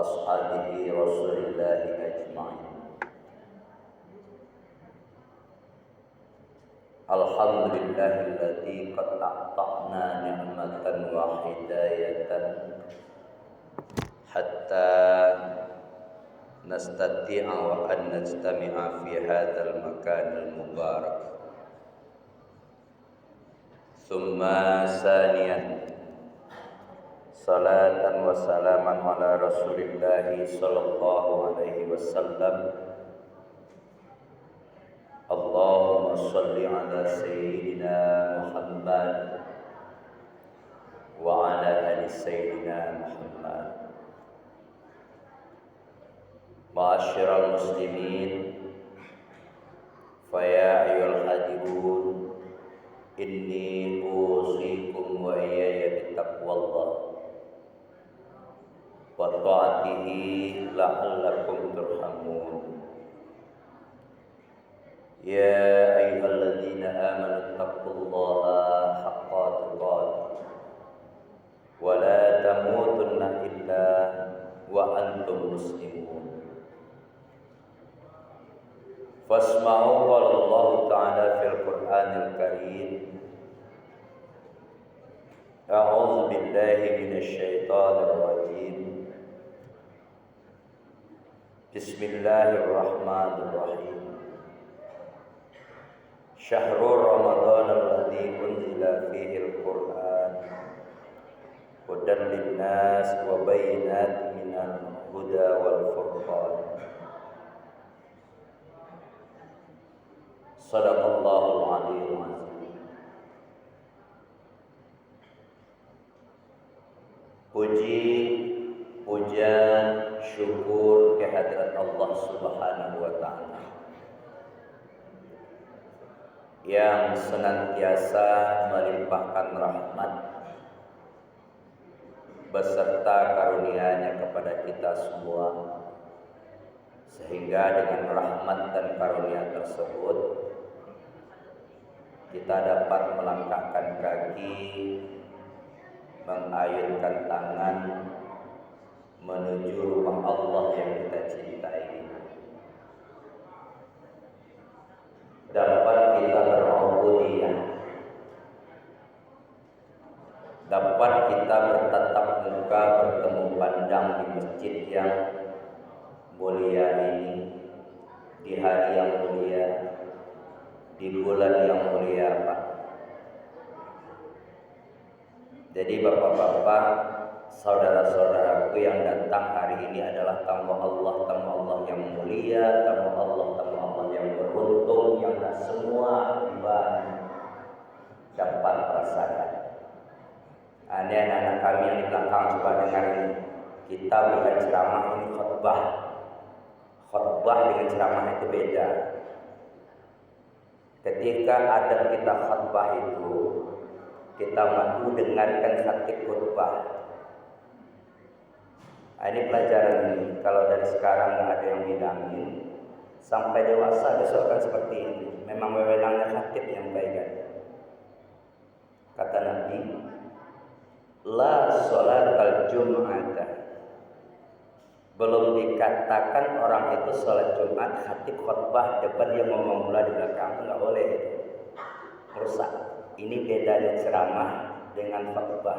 وأصحابه رسول الله أجمعين. الحمد لله الذي قد أعطانا نعمة وهداية حتى نستطيع أن نجتمع في هذا المكان المبارك. ثم ثانيا صلاة وسلاما على رسول الله صلى الله عليه وسلم. اللهم صل على سيدنا محمد وعلى آل سيدنا محمد. معاشر المسلمين، فيا أيها الحاضرون، إني أوصيكم وإياي بتقوى الله وطاعته لعلكم ترحمون. يا أيها الذين آمنوا اتقوا الله حق تقاته ولا تموتن إلا وأنتم مسلمون. فاسمعوا قول الله تعالى في القرآن الكريم: أعوذ بالله من الشيطان الرجيم. بسم الله الرحمن الرحيم. شهر رمضان الذي أنزل فيه القرآن هدى للناس وبينات من الهدى والفرقان. صدق الله العلي العظيم. Puji, pujian, syukur kehadirat Allah Subhanahu wa Ta'ala yang senantiasa melimpahkan rahmat beserta karunia-Nya kepada kita semua, sehingga dengan rahmat dan karunia tersebut kita dapat melangkahkan kaki, mengayunkan tangan menuju rumah Allah yang kita cintai. Dapat kita berubudiyah, dapat kita bertatap muka, bertemu pandang di masjid yang mulia ini, di hari yang mulia, di bulan yang mulia, Pak. Jadi bapak-bapak, saudara-saudaraku yang datang hari ini adalah tamu Allah yang mulia, tamu Allah yang beruntung, yang semua hamba dapat merasakan. Ini anak-anak kami yang di belakang, coba dengar ini. Kita bukan ceramah, ini khutbah. Khutbah dengan ceramah itu beda. Ketika ada kita khutbah itu, kita mampu dengarkan khatib khutbah. Ini pelajaran ini. Kalau dari sekarang nggak ada yang bilangin, sampai dewasa besok akan seperti ini. Memang wewenangnya khatib yang baikkan. Kata Nabi, la sholat al-jum'ata. Belum dikatakan orang itu sholat Jumat, khatib khutbah depan, dia ngomong pula di belakang, nggak boleh itu. Rusak. Ini bedanya ceramah dengan khutbah.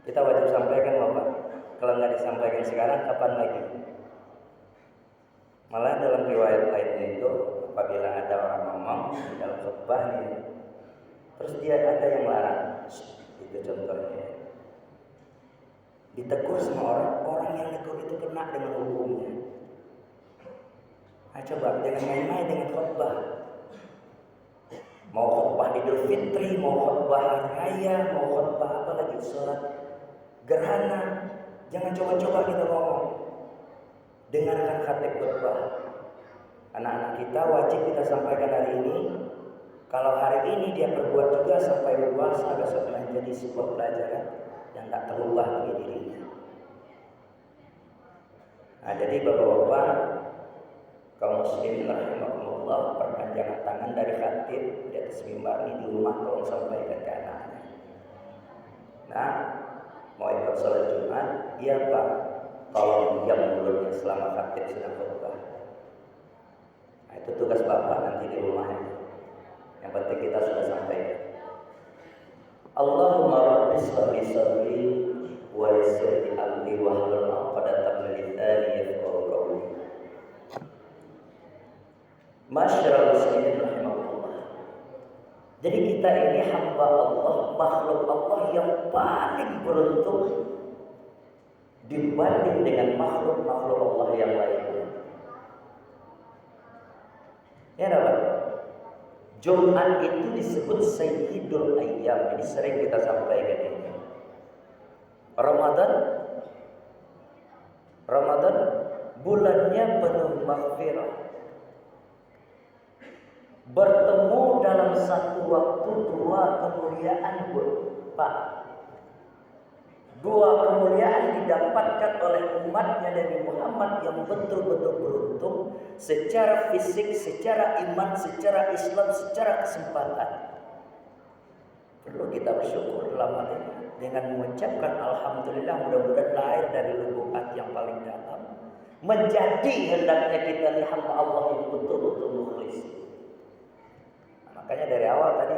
Kita wajib sampaikan, Bapak. Kalau nggak disampaikan sekarang, kapan lagi? Malah dalam riwayat lainnya itu, apabila ada orang ngomong di dalam khutbah nih, terus dia ada yang larang, itu contohnya. Ditegur sama orang yang negur itu kena dengan hukumnya. Nah, coba jangan main-main dengan khutbah. Mau khutbah Idul Fitri, mau khutbah hari raya, mau khutbah apa lagi, sholat gerhana, jangan coba-coba kita ngomong. Dengarkan khatib khutbah. Anak-anak kita wajib kita sampaikan hari ini. Kalau hari ini dia berbuat juga sampai dewasa, besok menjadi sebuah pelajaran yang tak terubah bagi dirinya. Nah, jadi bapak-bapak, kaum muslimin rahimakumullah, perpanjangan tangan dari khatib di atas mimbar ini di rumah tolong sampaikan ke anaknya. Nah, mau ikut sholat Jumat? Iya Pak. tolong diam mulutnya selama khatib sedang khutbah. Nah, itu tugas bapak nanti di rumah. Yang penting kita sudah sampaikan. Allahumma rabbi shrah li sadri wa yassir li amri wahlul 'uqdatam min lisani yafqahu qawli. Masyaallah muslimin rahimakumullah. Jadi kita ini hamba Allah, makhluk Allah yang paling beruntung dibanding dengan makhluk-makhluk Allah yang lainnya. Ya Rabbal. Jumat itu disebut Sayyidul Ayyam. Ini sering kita sampaikan ini. Ramadan bulannya penuh maghfirah. Bertemu dalam satu waktu dua kemuliaan, Pak. Dua kemuliaan didapatkan oleh umatnya Nabi Muhammad yang betul-betul beruntung secara fisik, secara iman, secara Islam, secara kesempatan. Perlu kita bersyukur dalam hal ini dengan mengucapkan alhamdulillah, mudah-mudahan lahir dari lubuk hati yang paling dalam. Menjadi hendaknya kita ini hamba Allah yang betul-betul mukhlis. Nah, makanya dari awal tadi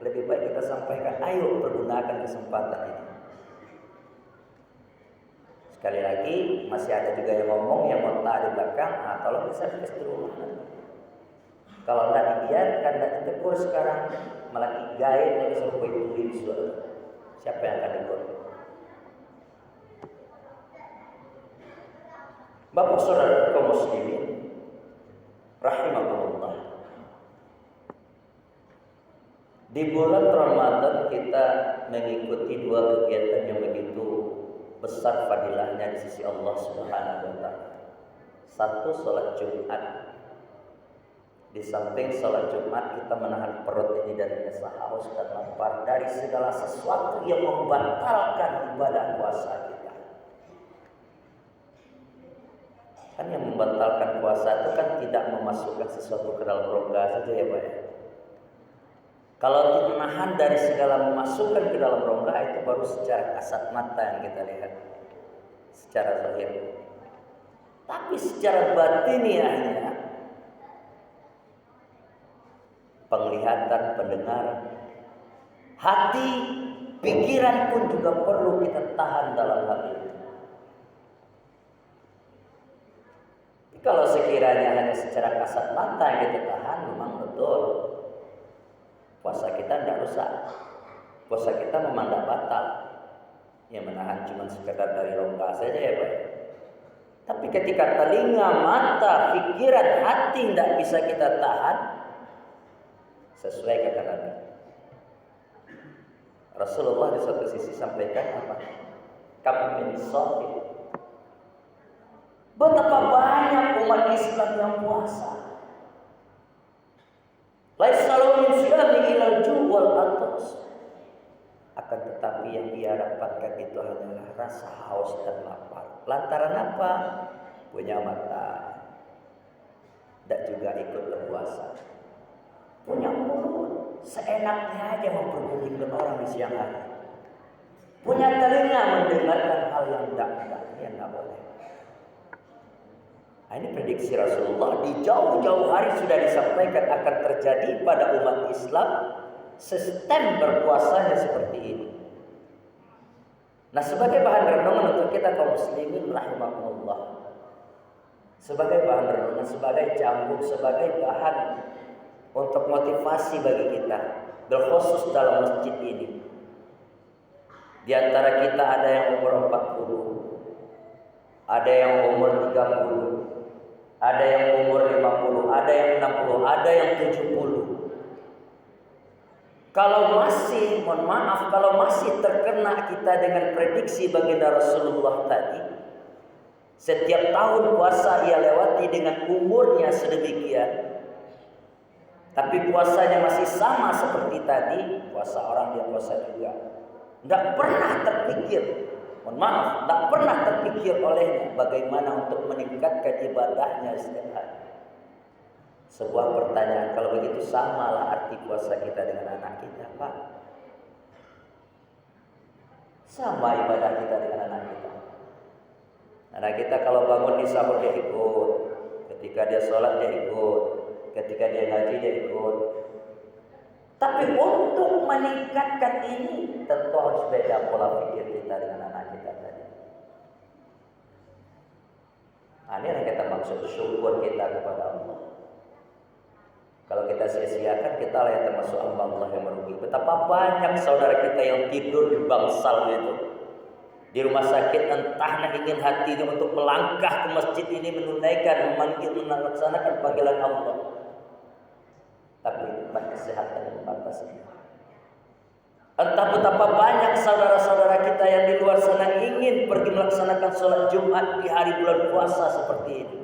lebih baik kita sampaikan, ayo pergunakan kesempatan ini. Sekali lagi masih ada juga yang ngomong yang mau di belakang, tolong bisa tulis di rumah. Kalau tidak dibiarkan, tidak ditegur sekarang, malah digaet lagi suruh tulis di suara. Siapa yang akan ditegur? Bapak saudara kaum muslimin rahimakumullah. Di bulan Ramadan kita mengikuti dua kegiatan yang begitu besar fadilahnya di sisi Allah Subhanahu wa taala. Satu, salat Jumat. Di samping salat Jumat kita menahan perut ini dari rasa haus dan lapar dari segala sesuatu yang membatalkan ibadah puasa kita. Kan yang membatalkan puasa itu kan tidak memasukkan sesuatu ke dalam rongga saja ya Pak ya. Kalau menahan dari segala memasukkan ke dalam rongga itu baru secara kasat mata yang kita lihat, secara zahir. Tapi secara batiniahnya, penglihatan, pendengaran, hati, pikiran pun juga perlu kita tahan dalam hal ini. Kalau sekiranya hanya secara kasat mata yang kita tahan, memang betul. Puasa kita tidak rusak. Puasa kita memang tidak batal. Yang menahan cuma sekedar dari rongga saja ya Pak. Tapi ketika telinga, mata, pikiran, hati tidak bisa kita tahan, sesuai kata Nabi. Rasulullah di satu sisi sampaikan apa? Kam min shaqin. Betapa banyak umat Islam yang puasa. Laisa lahu min siyami ilal ju' wal atas. Akan tetapi yang dia dapatkan itu hanyalah rasa haus dan lapar. Lantaran apa? Punya mata, tidak juga ikut berpuasa. Punya mulut, seenaknya aja mempergulingkan orang di siang hari. Punya telinga mendengarkan hal yang tidak boleh. Nah, ini prediksi Rasulullah di jauh-jauh hari sudah disampaikan akan terjadi pada umat Islam sistem berpuasanya seperti ini. Nah, sebagai bahan renungan untuk kita kaum muslimin rahimakumullah, sebagai bahan renungan, sebagai cambuk, sebagai bahan untuk motivasi bagi kita, berkhusus dalam masjid ini. Di antara kita ada yang umur 40, ada yang umur 30, ada yang umur 50, ada yang 60, ada yang 70. Kalau masih, mohon maaf, kalau masih terkena kita dengan prediksi baginda Rasulullah tadi, setiap tahun puasa ia lewati dengan umurnya sedemikian, tapi puasanya masih sama seperti tadi, puasa orang dia puasa juga. Tidak pernah terpikir, mohon maaf, tidak pernah terpikir olehnya bagaimana untuk meningkatkan ibadahnya setiap hari. Sebuah pertanyaan, kalau begitu samalah arti puasa kita dengan anak kita, Pak. Sama ibadah kita dengan anak kita. Nah, Anak kita kalau bangun di sahur dia ikut, ketika dia sholat dia ikut, ketika dia ngaji dia ikut. Tapi untuk meningkatkan ini tentu harus beda pola pikir kita dengan anak kita tadi. Ini yang kita maksud syukur kita kepada Allah. Kalau kita sia-siakan, kita lah yang termasuk hamba Allah yang merugi. Betapa banyak saudara kita yang tidur di bangsal itu, di rumah sakit, entah ingin hatinya untuk melangkah ke masjid ini, menunaikan, melaksanakan panggilan Allah. Tapi kesehatan yang membatasi. Entah betapa banyak saudara-saudara kita yang di luar sana ingin pergi melaksanakan sholat Jumat di hari bulan puasa seperti ini.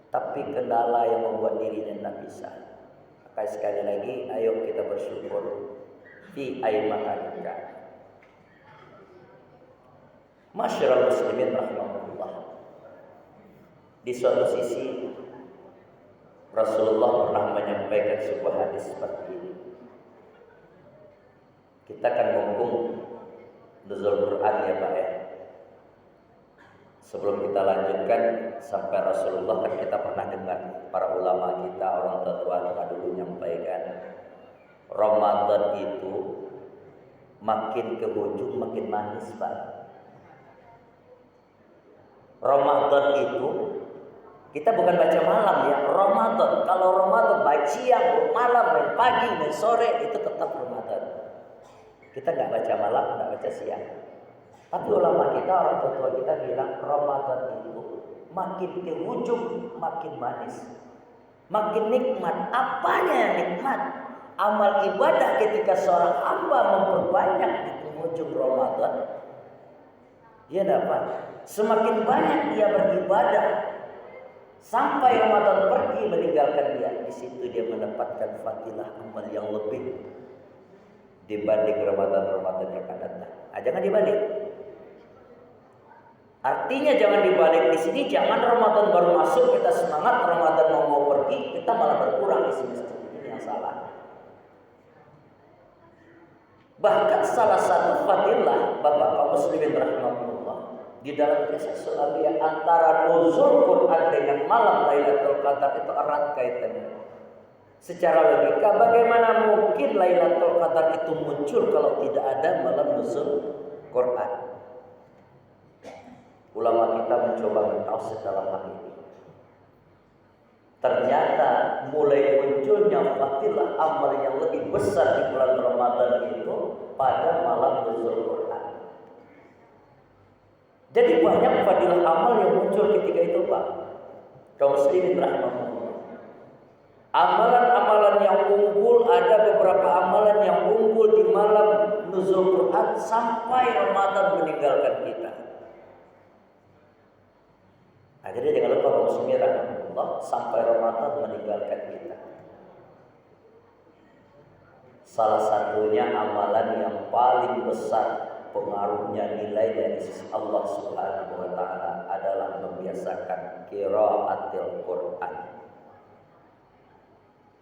Tapi kendala yang membuat diri dan tak bisa. Maka sekali lagi, ayo kita bersyukur fi aimanika. Masyarul muslimin rahimahullah. Di suatu sisi Rasulullah pernah menyampaikan sebuah hadis seperti ini. Kita akan mumpung nuzul Quran ya Pak ya. Sebelum kita lanjutkan sampai Rasulullah, kan kita pernah dengar para ulama kita, orang tua dulu menyampaikan Ramadan itu makin ke ujung makin manis Pak. Ramadan itu kita bukan baca malam ya, Ramadan. Kalau Ramadan baik siang, malam, pagi, sore itu tetap Ramadan. Kita nggak baca malam, nggak baca siang. Tapi ulama kita, orang tua kita bilang Ramadan itu makin ke ujung makin manis, makin nikmat. Apanya yang nikmat? Amal ibadah ketika seorang hamba memperbanyak di penghujung Ramadan. Dia dapat semakin banyak dia beribadah sampai Ramadan pergi meninggalkan dia. Di situ dia mendapatkan fadilah amal yang lebih dibanding Ramadan yang akan datang. Jangan dibalik. Artinya jangan dibalik di sini. Jangan Ramadan baru masuk kita semangat, Ramadan mau pergi kita malah berkurang di sini. Ini yang salah. Bahkan salah satu fadilah Bapak kaum muslimin rahimahullah di dalam kisah Nabi antara nuzul Quran dengan malam Lailatul Qadar itu erat kaitannya. Secara logika, bagaimana mungkin Lailatul Qadar itu muncul kalau tidak ada malam nuzul Quran? Ulama kita mencoba mentaus dalam hal ini. Ternyata mulai munculnya fadilah amal yang lebih besar di bulan Ramadan itu pada malam nuzul Quran. Jadi banyak fadilah amal yang muncul ketika itu Pak. Kaum muslimin rahimahullah. Amalan-amalan yang unggul, ada beberapa amalan yang unggul di malam nuzul Quran sampai Ramadan meninggalkan kita. Akhirnya jangan lupa kaum muslimin rahimahullah, sampai Ramadan meninggalkan kita. Salah satunya amalan yang paling besar pengaruhnya nilai dari sisi Allah Subhanahu wa taala adalah membiasakan qiraatul Quran.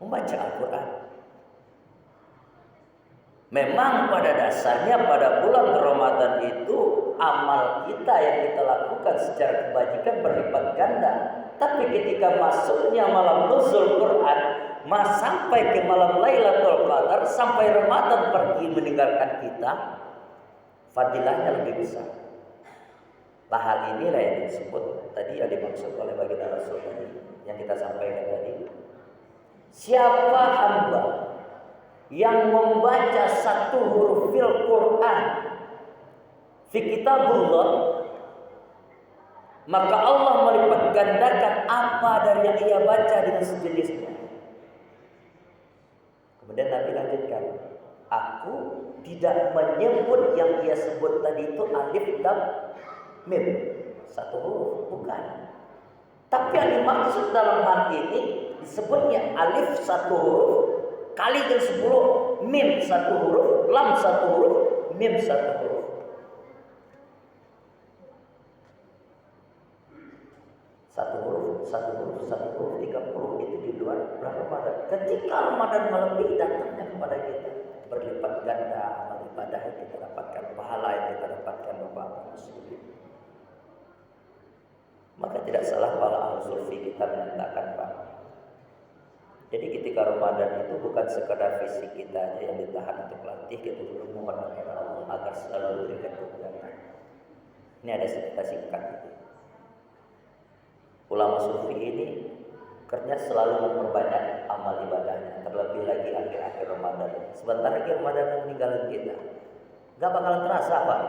Membaca Al-Quran. Memang pada dasarnya pada bulan Ramadan itu amal kita yang kita lakukan secara kebajikan berlipat ganda. Tapi ketika masuknya malam nuzul Quran, sampai ke malam Lailatul Qadar, sampai Ramadan pergi meninggalkan kita, fadilahnya lebih besar. Lah hal inilah yang disebut tadi, yang dimaksud oleh baginda Rasul tadi, yang kita sampaikan tadi. Siapa hamba yang membaca satu huruf fil Quran fi kitabullah, maka Allah melipat gandakan apa dari yang ia baca dengan sejenisnya. Kemudian Nabi lanjutkan, aku tidak menyebut yang ia sebut tadi itu alif lam mim, satu huruf, bukan. Tapi yang dimaksud dalam hal ini disebutnya alif satu huruf kali dengan 10, mim satu huruf, lam satu huruf, mim satu huruf. Satu huruf, 30 itu di luar bulan Ramadan. Ketika Ramadan melebihi datangnya kepada kita, berlipat ganda amal ibadah yang kita dapatkan, pahala yang kita dapatkan Bapak muslimin. Maka tidak salah para ahli sufi kita menyatakan, Pak, jadi ketika Ramadan itu bukan sekadar fisik kita aja yang ditahan untuk latih, kita perlu mohon kepada Allah agar selalu diberikan kemudahan. Ini ada cerita singkat itu. Ulama sufi ini kerja selalu memperbanyak amal ibadahnya, terlebih lagi akhir-akhir Ramadan. Sebentar lagi Ramadan meninggalkan kita. Gak bakalan terasa, Pak.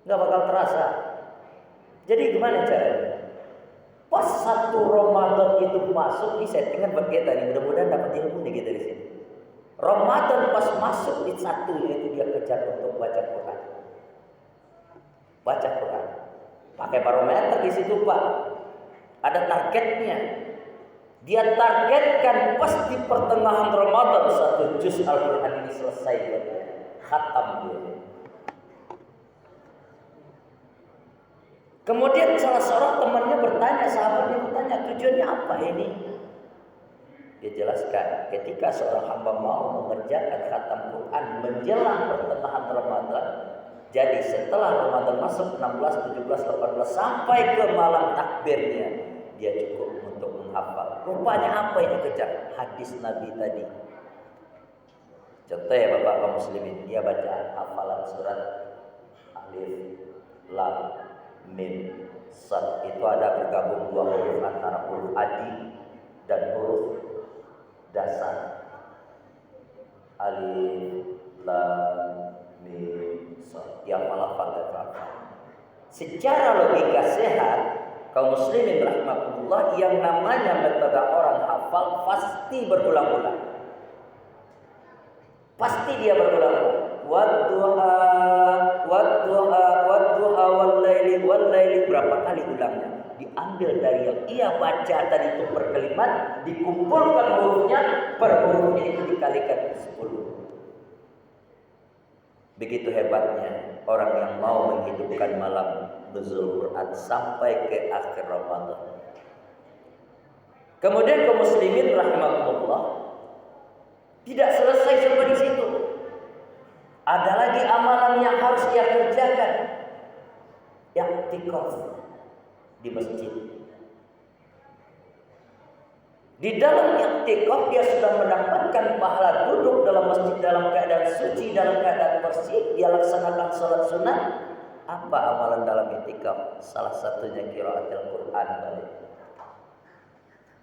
Gak bakal terasa. Jadi gimana caranya? Pas satu Ramadan itu masuk, di settingan buat kita nih, mudah-mudahan dapat ilmu nih kita di sini. Ramadan pas masuk di satu, yaitu dia kejar untuk baca Quran. Baca Quran. Pakai barometer di situ, Pak. Ada targetnya. Dia targetkan pas di pertengahan Ramadan satu juz Al-Quran ini selesai, khatam dia. Kemudian salah seorang temannya bertanya, sahabatnya bertanya, tujuannya apa ini? Dia jelaskan, ketika seorang hamba mau mengerjakan khatam Quran menjelang pertengahan Ramadan, jadi setelah Ramadan masuk 16, 17, 18 sampai ke malam takbirnya, dia cukup untuk menghafal. Rupanya apa yang dikejar? Hadis Nabi tadi. Contoh ya Bapak kaum muslimin, dia baca hafalan surat Alif, Lam, Mim, Sad. Itu ada bergabung dua huruf antara huruf adi dan huruf dasar. Alif, Lam, Mim, Sad. Yang hafal dan hafal. Secara logika sehat, kaum muslimin rahmatullah, yang namanya metode orang hafal pasti berulang-ulang. Pasti dia berulang-ulang. Wadduha, wadduha, wadduha, wal-laili, berapa kali ulangnya? Diambil dari yang ia baca tadi itu per kalimat, dikumpulkan hurufnya, per hurufnya itu dikalikan 10. Begitu hebatnya orang yang mau menghidupkan malam nuzul Quran sampai ke akhir Ramadan. Kemudian kaum muslimin rahimahullah, tidak selesai sampai di situ. Ada lagi amalan yang harus dia kerjakan. I'tikaf di masjid. Di dalam i'tikaf dia sudah mendapatkan pahala duduk dalam masjid dalam keadaan suci, dalam keadaan bersih, dia laksanakan salat sunat. Apa amalan dalam i'tikaf? Salah satunya qiraatul Quran.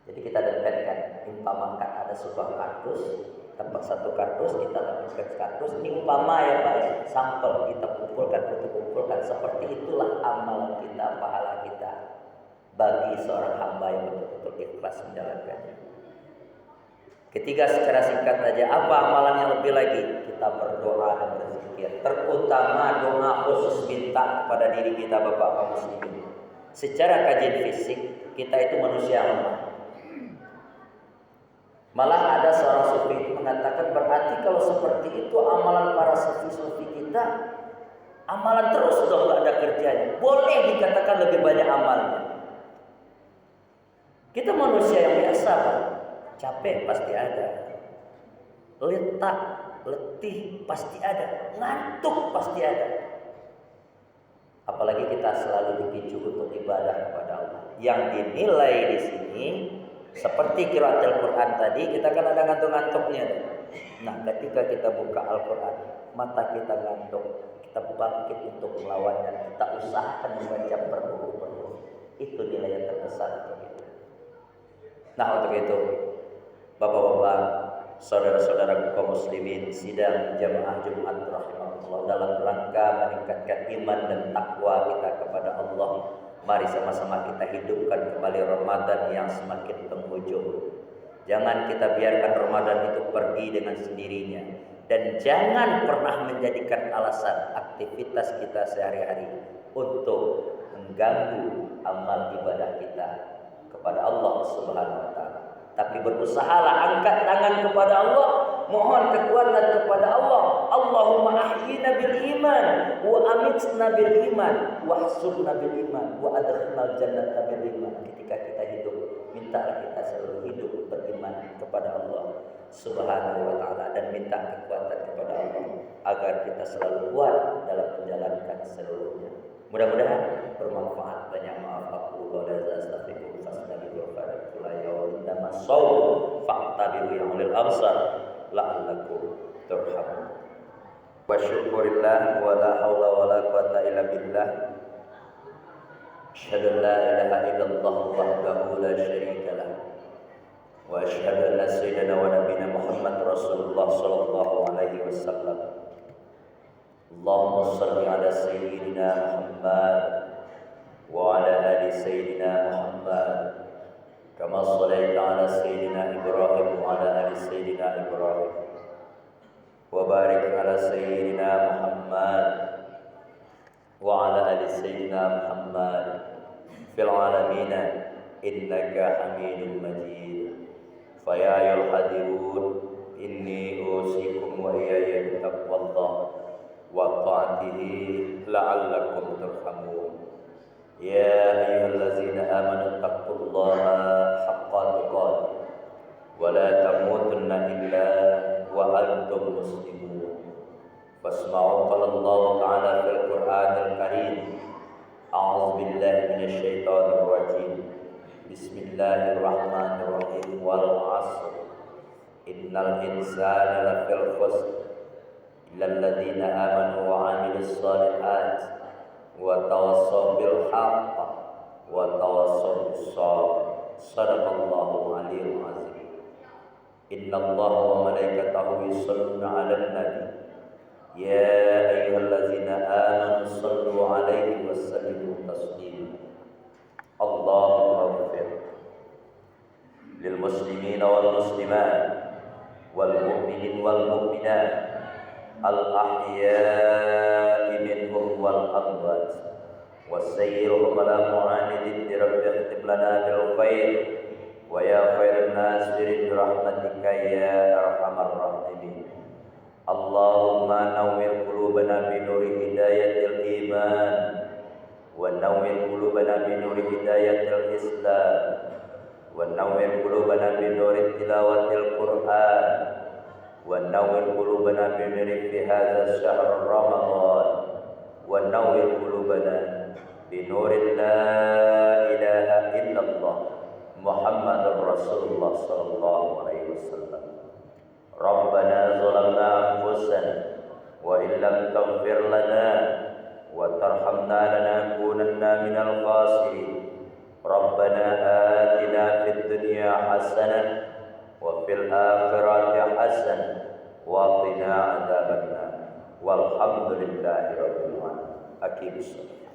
Jadi kita dapatkan, umpamakan ada sebuah kardus, tempat satu kardus, kita dapatkan kardus, ini umpama ya Pak ya, sampel kita kumpulkan, seperti itulah amalan kita, pahala kita bagi seorang hamba yang betul-betul ikhlas menjalankannya. Ketiga, secara singkat saja, apa amalan yang lebih lagi? Kita berdoa dan berzikir, terutama doa khusus minta kepada diri kita Bapak kaum muslimin. Secara kajian fisik, kita itu manusia lemah. Malah ada seorang sufi itu mengatakan, berarti kalau seperti itu amalan para sufi-sufi kita, amalan terus dong, gak ada kerjanya. Boleh dikatakan lebih banyak amalnya. Kita manusia yang biasa Pak. Capek pasti ada, letak, letih pasti ada, ngantuk pasti ada. Apalagi kita selalu dipicu untuk ibadah kepada Allah. Yang dinilai di sini seperti qiraatul Quran tadi, kita kan ada ngantuk-ngantuknya. Nah, ketika kita buka Al-Quran, mata kita ngantuk, kita bangkit untuk melawannya, kita usahakan membaca per huruf. Itu nilai yang terbesar untuk kita. Nah, untuk itu, Bapak-bapak, saudara-saudara kaum muslimin, sidang jamaah Jumat rahimahullah, dalam rangka meningkatkan iman dan takwa kita kepada Allah, mari sama-sama kita hidupkan kembali Ramadan yang semakin penghujung. Jangan kita biarkan Ramadan itu pergi dengan sendirinya, dan jangan pernah menjadikan alasan aktivitas kita sehari-hari untuk mengganggu amal ibadah kita kepada Allah Subhanahu wa taala. Tapi berusahalah angkat tangan kepada Allah, mohon kekuatan kepada Allah. Allahumma ahyina bil iman wa amitna bil iman wa ahsurna bil iman wa adkhilnal jannata bil iman. Ketika kita hidup, mintalah kita selalu hidup beriman kepada Allah Subhanahu wa taala, dan minta kekuatan kepada Allah agar kita selalu kuat dalam menjalankan seluruhnya. Mudah-mudahan bermanfaat banyak as-shaum fa'tabiru ya ulil absar la'allakum turhamun. Wa syukurillah wa la haula wa la quwata illa billah. Asyhadu an la ilaha illallah wahdahu la syarika lah. Wa asyhadu anna sayyidana wa nabiyana Muhammad Rasulullah sallallahu alaihi wasallam. Allahumma shalli ala sayyidina Muhammad wa ala ali sayyidina Muhammad kama shallaita ala sayyidina Ibrahim wa ala ali sayyidina Ibrahim wa barik ala sayyidina Muhammad wa ala ali sayyidina Muhammad fil alamin innaka Hamidum Majid. Fa ya ayyuhal hadirun inni usikum wa iyaya bittaqwallah wa ta'atihi la'allakum turhamun. Ya ayyuhallazina amanu taqullaha haqqa tuqatih wa la tamutunna illa wa antum muslimun. Fasma'u qala Allah ta'ala fil Qur'anil Karim. A'udzu billahi minasy syaithanir rajim. Bismillahirrahmanirrahim. Wal 'asr. Innal insana lafil khusr illal ladzina amanu wa 'amilus shalihat wa tawassaw bil haqq wa tawassaw bis sabr. Shadaqallahu aliyyul azim. Innallaha wa malaikatahu yusholluna 'alan nabi. Ya ayyuhallazina amanu shallu 'alaihi wa sallimu taslima. Allahumma ighfir lil muslimina wal muslimat wal mu'minin wal mu'minat al ahya'i minhum wal amwat wasayyirhum ala mu'anidin rabbi ikhtib lana bil khair wa ya khairan nasirin rahmatika ya arhamar rahimin. Allahumma nawwir qulubana bi nuri hidayatil iman wa nawwir qulubana bi nuri hidayatil islam wa nawwir qulubana bi nuri tilawatil Qur'an wa nawwir qulubana bi nuri fi hadzal syahr Ramadan wa nawwir qulubana bi nuri la ilaha illallah Muhammadur Rasulullah sallallahu alaihi wasallam. Rabbana zalamna anfusana wa illam taghfir lana wa tarhamna lanakunanna minal khasirin. Rabbana atina fid dunya hasanah wa fil akhirati hasanah wa qina adzabannar. Walhamdulillahi rabbil alamin. Aqimus shalah.